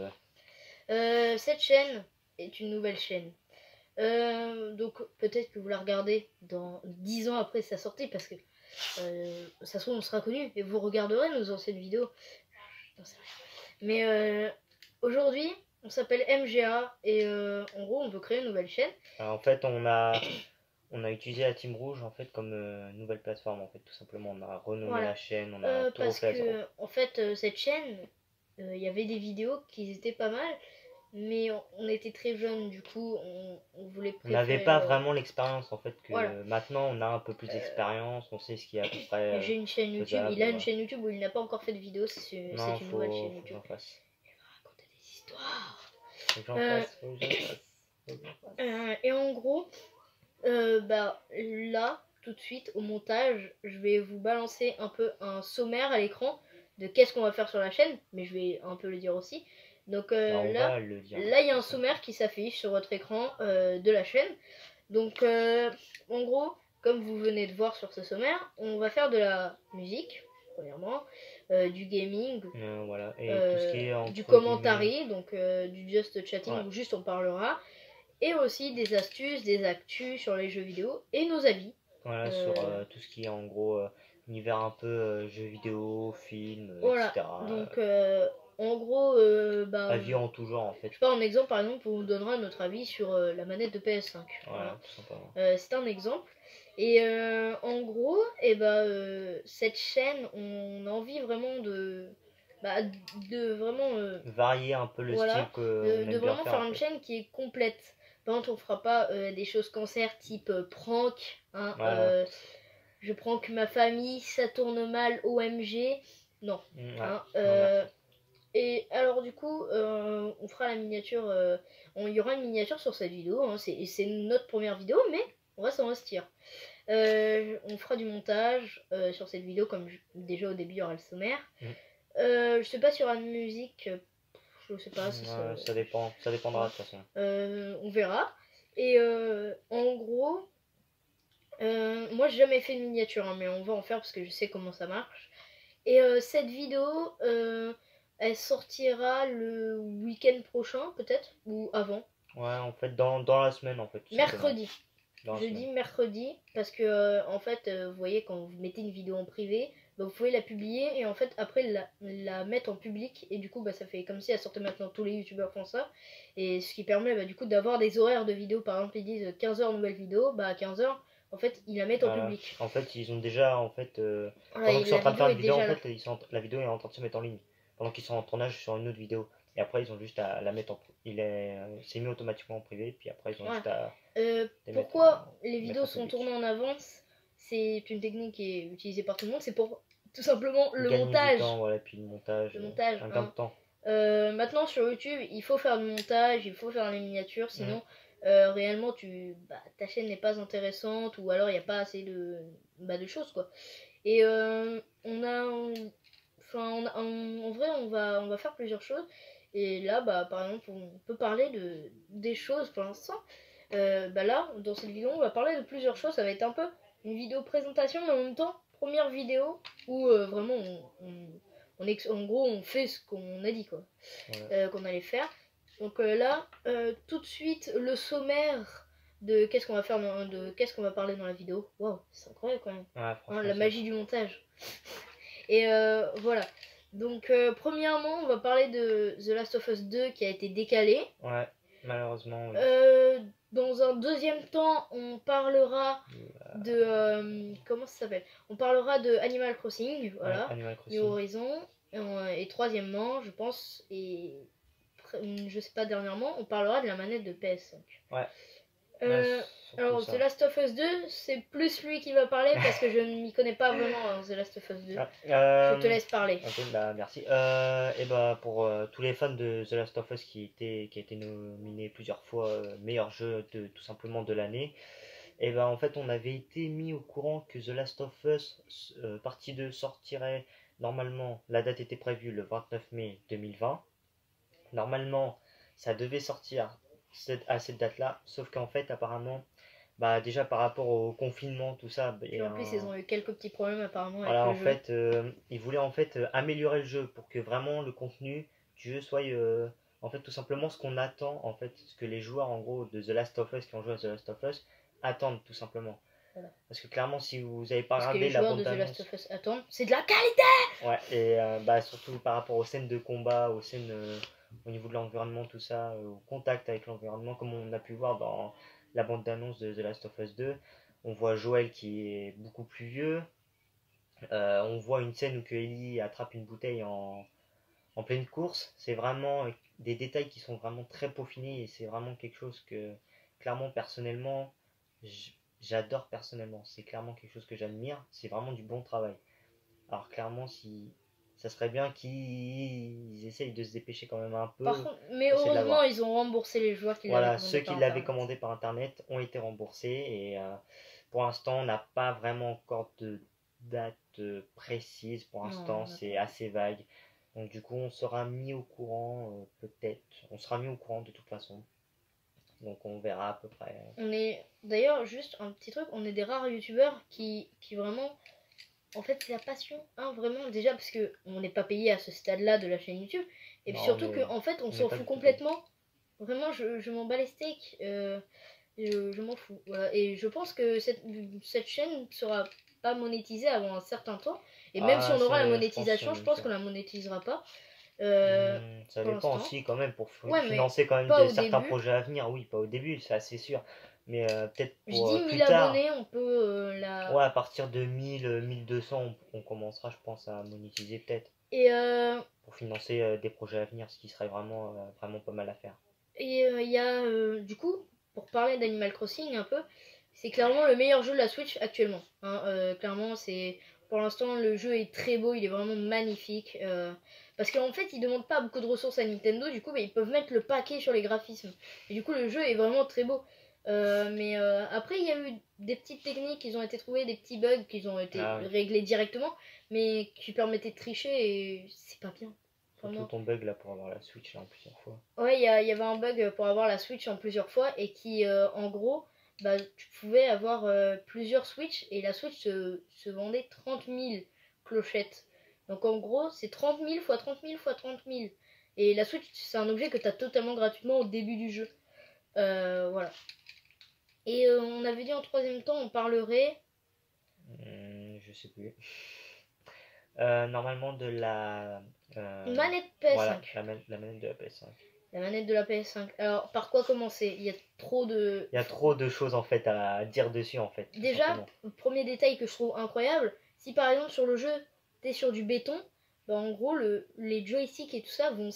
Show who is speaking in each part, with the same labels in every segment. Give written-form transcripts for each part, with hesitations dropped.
Speaker 1: monde.
Speaker 2: Cette chaîne est une nouvelle chaîne. Donc peut-être que vous la regardez dans 10 ans après sa sortie, parce que ça se trouve on sera connu et vous regarderez nos anciennes vidéos. J'en sais rien. Mais aujourd'hui on s'appelle MGA et en gros on veut créer une nouvelle chaîne.
Speaker 1: Alors, en fait, on a utilisé la Team Rouge en fait comme nouvelle plateforme en fait, tout simplement. On a renommé
Speaker 2: Voilà.
Speaker 1: la chaîne, on a tout
Speaker 2: Parce
Speaker 1: refait à zéro.
Speaker 2: que en fait cette chaîne, il y avait des vidéos qui étaient pas mal, mais on était très jeunes, du coup on voulait
Speaker 1: On n'avait
Speaker 2: préférer.
Speaker 1: pas vraiment l'expérience en fait que
Speaker 2: Voilà.
Speaker 1: maintenant on a un peu plus d'expérience, on sait ce qui est à peu près
Speaker 2: J'ai une chaîne YouTube,
Speaker 1: faisable.
Speaker 2: il a une
Speaker 1: Voilà.
Speaker 2: chaîne YouTube où il n'a pas encore fait de vidéo, c'est
Speaker 1: Non,
Speaker 2: une nouvelle chaîne
Speaker 1: faut que
Speaker 2: YouTube.
Speaker 1: j'en fasse.
Speaker 2: Il va raconter des histoires.
Speaker 1: Faut que j'en fasse, faut que j'en fasse. Faut que j'en fasse.
Speaker 2: Et en gros, bah là, tout de suite, au montage, je vais vous balancer un peu un sommaire à l'écran de qu'est-ce qu'on va faire sur la chaîne, mais je vais un peu le dire aussi. Donc
Speaker 1: Alors, on
Speaker 2: là,
Speaker 1: va le dire.
Speaker 2: il y a un sommaire qui s'affiche sur votre écran de la chaîne. Donc en gros, comme vous venez de voir sur ce sommaire, on va faire de la musique, premièrement, du gaming,
Speaker 1: Voilà. Et tout ce qui est entre
Speaker 2: du
Speaker 1: guillemets,
Speaker 2: commentary, donc du just chatting,
Speaker 1: Ouais.
Speaker 2: où juste on parlera, et aussi des astuces, des actus sur les jeux vidéo et nos avis.
Speaker 1: voilà, sur tout ce qui est en gros univers un peu jeux vidéo, films,
Speaker 2: Voilà.
Speaker 1: etc.
Speaker 2: Donc en gros, bah,
Speaker 1: Avis en tout genre en fait.
Speaker 2: je sais pas, un exemple par exemple, on vous donnera notre avis sur la manette de PS5.
Speaker 1: Voilà, tout simplement.
Speaker 2: C'est un exemple. Et en gros, et bah, cette chaîne, on a envie vraiment de vraiment
Speaker 1: Varier un peu le
Speaker 2: voilà,
Speaker 1: style que on
Speaker 2: de
Speaker 1: aime bien
Speaker 2: vraiment faire
Speaker 1: en
Speaker 2: une
Speaker 1: fait.
Speaker 2: chaîne qui est complète. Par contre, on fera pas des choses cancer type prank, hein,
Speaker 1: Voilà.
Speaker 2: je prank ma famille, ça tourne mal, OMG. Non.
Speaker 1: Ouais.
Speaker 2: Hein,
Speaker 1: Non, merci.
Speaker 2: et alors du coup, on fera la miniature, il y aura une miniature sur cette vidéo, hein, c'est notre première vidéo, mais on va s'investir. On fera du montage sur cette vidéo, comme déjà au début il y aura le sommaire. Je sais pas s'il y aura de musique, je sais pas.
Speaker 1: Ça dépend, ça dépendra de toute façon.
Speaker 2: On verra. Et en gros, moi j'ai jamais fait de miniature, hein, mais on va en faire parce que je sais comment ça marche. Et cette vidéo, elle sortira le week-end prochain peut-être, ou avant.
Speaker 1: Ouais, en fait, dans la semaine en fait.
Speaker 2: Mercredi.
Speaker 1: Je
Speaker 2: dis mercredi parce que en fait, vous voyez, quand vous mettez une vidéo en privé, bah, vous pouvez la publier et en fait après la mettre en public, et du coup bah, ça fait comme si elle sortait maintenant, tous les youtubeurs font ça, et ce qui permet bah, du coup d'avoir des horaires de vidéo. Par exemple ils disent 15h nouvelle vidéo, bah à 15h en fait ils la mettent en public.
Speaker 1: En fait, ils ont déjà en fait
Speaker 2: Voilà,
Speaker 1: pendant qu'ils sont en train de faire une vidéo, en
Speaker 2: déjà
Speaker 1: fait, la vidéo est en train de se mettre en ligne pendant qu'ils sont en tournage sur une autre vidéo. Et après, ils ont juste à la mettre c'est mis automatiquement en privé, puis après ils ont juste à
Speaker 2: pourquoi les
Speaker 1: mettre
Speaker 2: vidéos
Speaker 1: en
Speaker 2: sont
Speaker 1: public.
Speaker 2: tournées en avance? C'est une technique qui est utilisée par tout le monde, c'est pour tout simplement le
Speaker 1: Gagner
Speaker 2: montage.
Speaker 1: du temps, voilà, puis le montage, un gain de temps.
Speaker 2: Maintenant sur YouTube, il faut faire du montage, il faut faire les miniatures, sinon réellement ta chaîne n'est pas intéressante, ou alors il n'y a pas assez de choses quoi. Et en vrai on va faire plusieurs choses. Et là bah par exemple on peut parler des choses pour l'instant. Là dans cette vidéo on va parler de plusieurs choses. Ça va être un peu une vidéo présentation, mais en même temps première vidéo où vraiment en gros on fait ce qu'on a dit quoi, qu'on allait faire. Donc là tout de suite le sommaire de qu'est-ce qu'on va faire qu'est-ce qu'on va parler dans la vidéo. Waouh, c'est incroyable quand même. La magie du montage. Et voilà. Donc premièrement on va parler de The Last of Us 2 qui a été décalé.
Speaker 1: Ouais, malheureusement. Oui.
Speaker 2: Dans un deuxième temps on parlera de comment ça s'appelle, on parlera de Animal Crossing, voilà,
Speaker 1: Animal Crossing.
Speaker 2: New Horizon. Et troisièmement je pense, et je sais pas, dernièrement on parlera de la manette de PS5.
Speaker 1: Ouais.
Speaker 2: Alors The Last of Us 2 c'est plus lui qui va parler parce que je ne m'y connais pas vraiment en The Last of Us 2. Je te laisse parler.
Speaker 1: Ok, bah merci. Et bah pour tous les fans de The Last of Us qui a été nominé plusieurs fois meilleur jeu tout simplement de l'année, et bah en fait on avait été mis au courant que The Last of Us partie 2 sortirait normalement, la date était prévue le 29 mai 2020. Normalement ça devait sortir à cette date là, sauf qu'en fait apparemment bah déjà par rapport au confinement tout ça,
Speaker 2: et en plus ils ont eu quelques petits problèmes apparemment avec
Speaker 1: voilà,
Speaker 2: le
Speaker 1: en
Speaker 2: jeu.
Speaker 1: fait ils voulaient en fait améliorer le jeu pour que vraiment le contenu du jeu soit en fait tout simplement ce qu'on attend, en fait ce que les joueurs en gros de The Last of Us qui ont joué à The Last of Us attendent tout simplement.
Speaker 2: Voilà.
Speaker 1: Parce que clairement si vous n'avez pas
Speaker 2: Parce que
Speaker 1: regardé
Speaker 2: les
Speaker 1: la
Speaker 2: joueurs
Speaker 1: bande
Speaker 2: de The Last
Speaker 1: d'annonce,
Speaker 2: of Us attendent, c'est de la qualité.
Speaker 1: ouais, et bah, surtout par rapport aux scènes de combat, aux scènes au niveau de l'environnement, tout ça, au contact avec l'environnement, comme on a pu voir dans la bande d'annonce de The Last of Us 2, on voit Joel qui est beaucoup plus vieux. On voit une scène où que Ellie attrape une bouteille en pleine course. C'est vraiment des détails qui sont vraiment très peaufinés et c'est vraiment quelque chose que, clairement, personnellement, j'adore personnellement. C'est clairement quelque chose que j'admire. C'est vraiment du bon travail. Alors, clairement, si ça serait bien qu'ils essayent de se dépêcher quand même un peu.
Speaker 2: Par contre, mais
Speaker 1: Essayer de
Speaker 2: heureusement,
Speaker 1: l'avoir.
Speaker 2: ils ont remboursé les joueurs qui l'avaient
Speaker 1: Voilà,
Speaker 2: commandé
Speaker 1: ceux qui
Speaker 2: par
Speaker 1: l'avaient
Speaker 2: internet.
Speaker 1: commandé par internet ont été remboursés et pour l'instant, on n'a pas vraiment encore de date précise. Pour
Speaker 2: Non,
Speaker 1: l'instant,
Speaker 2: on n'a
Speaker 1: c'est
Speaker 2: pas.
Speaker 1: assez vague. Donc du coup, on sera mis au courant, peut-être. On sera mis au courant de toute façon. Donc on verra à peu près.
Speaker 2: On est d'ailleurs juste un petit truc, on est des rares youtubeurs qui vraiment, en fait, c'est la passion, hein, vraiment déjà parce que on n'est pas payé à ce stade-là de la chaîne YouTube et puis
Speaker 1: Non,
Speaker 2: surtout que en fait on
Speaker 1: on n'est
Speaker 2: s'en
Speaker 1: pas
Speaker 2: fout
Speaker 1: du tout payé.
Speaker 2: complètement. Vraiment, je m'en bats les steaks. Je m'en fous. Voilà. Et je pense que cette chaîne sera pas monétisée avant un certain temps. Et même si
Speaker 1: Ah,
Speaker 2: on aura la
Speaker 1: je pense
Speaker 2: monétisation, je
Speaker 1: même
Speaker 2: pense
Speaker 1: sûr.
Speaker 2: qu'on la monétisera pas
Speaker 1: Ça
Speaker 2: pour
Speaker 1: dépend
Speaker 2: l'instant.
Speaker 1: aussi quand même pour
Speaker 2: Ouais, mais
Speaker 1: financer quand même
Speaker 2: pas au
Speaker 1: certains
Speaker 2: début.
Speaker 1: projets à venir. Oui, pas au début, c'est assez sûr. Mais peut-être
Speaker 2: Je
Speaker 1: pour
Speaker 2: dis
Speaker 1: plus
Speaker 2: 1000
Speaker 1: tard.
Speaker 2: abonnés, on peut la.
Speaker 1: Ouais, à partir de 1000, 1200, on commencera, je pense, à monétiser peut-être
Speaker 2: Et
Speaker 1: pour financer des projets à venir, ce qui serait vraiment, vraiment pas mal à faire.
Speaker 2: il y a du coup, pour parler d'Animal Crossing un peu, c'est clairement le meilleur jeu de la Switch actuellement, hein. Clairement, c'est pour l'instant le jeu est très beau, il est vraiment magnifique. Parce qu'en fait, ils demandent pas beaucoup de ressources à Nintendo, du coup, ils peuvent mettre le paquet sur les graphismes. Et du coup, le jeu est vraiment très beau. Mais après, il y a eu des petites techniques qui ont été trouvées, des petits bugs qui ont été
Speaker 1: Ah oui,
Speaker 2: réglés directement, mais qui permettaient de tricher et c'est pas bien.
Speaker 1: surtout
Speaker 2: Vraiment.
Speaker 1: ton bug là pour avoir la Switch là en plusieurs fois.
Speaker 2: Ouais, il y avait un bug pour avoir la Switch en plusieurs fois et qui, en gros, bah, tu pouvais avoir plusieurs Switch et la Switch se vendait 30 000 clochettes. Donc en gros, c'est 30 000 fois 30 000 fois 30 000. Et la Switch, c'est un objet que tu as totalement gratuitement au début du jeu. Voilà. Et on avait dit en troisième temps, on parlerait.
Speaker 1: Je sais plus. Normalement de la.
Speaker 2: Une manette PS5.
Speaker 1: Voilà, la manette de la PS5.
Speaker 2: La manette de la PS5. Alors, par quoi commencer? Il y a trop de.
Speaker 1: Il y a trop de choses en fait à dire dessus en fait.
Speaker 2: Déjà, le premier détail que je trouve incroyable, si par exemple sur le jeu, t'es sur du béton, bah en gros, les joysticks et tout ça vont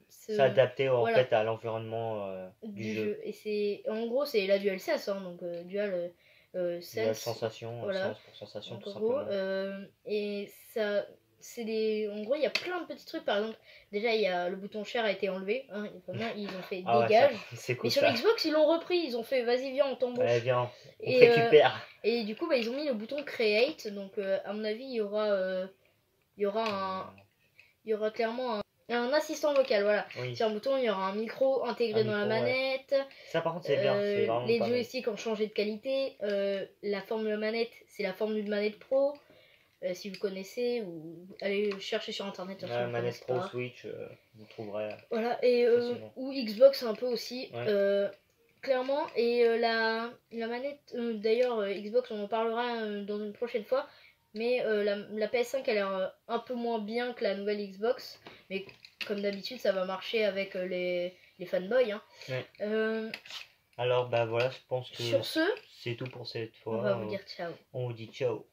Speaker 1: S'adapter en
Speaker 2: voilà,
Speaker 1: fait à l'environnement du jeu.
Speaker 2: Et c'est en gros, c'est la DualSense, hein, donc Dual
Speaker 1: Dual
Speaker 2: Sense,
Speaker 1: sensation,
Speaker 2: voilà,
Speaker 1: sens pour sensation
Speaker 2: en
Speaker 1: tout
Speaker 2: gros.
Speaker 1: simplement.
Speaker 2: Et ça, c'est des. En gros, il y a plein de petits trucs. Par exemple, déjà, il y a le bouton share a été enlevé. Hein, vraiment, ils ont fait
Speaker 1: Ah ouais,
Speaker 2: dégage.
Speaker 1: c'est cool
Speaker 2: Mais sur
Speaker 1: ça.
Speaker 2: Xbox, ils l'ont repris. Ils ont fait vas-y, viens, on t'embauche.
Speaker 1: Ouais, viens, on te
Speaker 2: Et,
Speaker 1: récupère.
Speaker 2: et du coup, bah, ils ont mis le bouton create. Donc, à mon avis, il y aura clairement un assistant vocal. Voilà.
Speaker 1: Oui.
Speaker 2: Sur un bouton, il y aura un micro intégré
Speaker 1: Un
Speaker 2: dans la
Speaker 1: micro, ouais.
Speaker 2: manette.
Speaker 1: Ça par contre c'est bien, c'est vraiment
Speaker 2: Les
Speaker 1: pas mal.
Speaker 2: joysticks ont changé de qualité. La forme de la manette, c'est la forme d'une manette pro. Si vous connaissez, ou allez chercher sur internet si vous
Speaker 1: Ouais,
Speaker 2: ne
Speaker 1: manette
Speaker 2: connaissez
Speaker 1: Pro
Speaker 2: pas.
Speaker 1: Switch, vous trouverez
Speaker 2: Voilà, et
Speaker 1: facilement.
Speaker 2: ou Xbox un peu aussi.
Speaker 1: Ouais.
Speaker 2: Clairement, et la manette, d'ailleurs Xbox on en parlera dans une prochaine fois, mais la PS5 a l'air un peu moins bien que la nouvelle Xbox, mais comme d'habitude ça va marcher avec les fanboys, hein.
Speaker 1: Ouais. Alors bah voilà, je pense que
Speaker 2: Sur ce,
Speaker 1: c'est tout pour cette fois.
Speaker 2: on va vous dire ciao.
Speaker 1: On vous dit ciao.